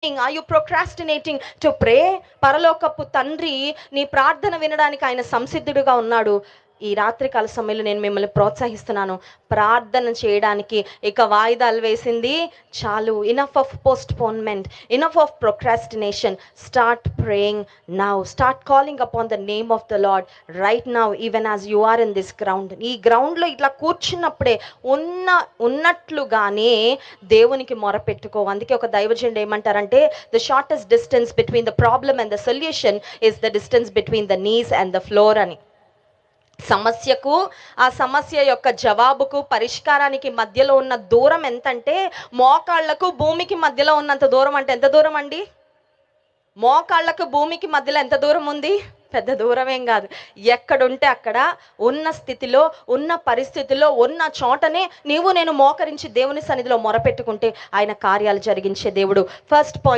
Are you procrastinating to pray? పరలోకపు తండ్రి నీ ప్రార్థన వినడానికి ఆయన సంసిద్ధుడుగా ఉన్నాడు. ఈ రాత్రికాల సమయంలో నేను మిమ్మల్ని ప్రోత్సహిస్తున్నాను, ప్రార్థన చేయడానికి. ఇక వాయిదాలు వేసింది చాలు. Enough of postponement, enough of procrastination. Start praying now. Start calling upon the name of the Lord right now, even as you are in this ground. ఈ గ్రౌండ్లో ఇట్లా కూర్చున్నప్పుడే ఉన్నట్లుగానే దేవునికి మొరపెట్టుకో. అందుకే ఒక దైవజనుడు ఏమంటారంటే, the shortest distance between the problem and the solution is the distance between the knees and the floor అని. సమస్యకు, ఆ సమస్య యొక్క జవాబుకు, పరిష్కారానికి మధ్యలో ఉన్న దూరం ఎంతంటే, మోకాళ్లకు భూమికి మధ్యలో ఉన్నంత దూరం. అంటే ఎంత దూరం అండి? మోకాళ్లకు భూమికి మధ్యలో ఎంత దూరం ఉంది? పెద్ద దూరం ఏం కాదు. ఎక్కడుంటే అక్కడ ఉన్న స్థితిలో, ఉన్న పరిస్థితిలో, ఉన్న చోటనే నీవు నేను మోకరించి దేవుని సన్నిధిలో మొరపెట్టుకుంటే ఆయన కార్యాలు జరిగించే దేవుడు. First point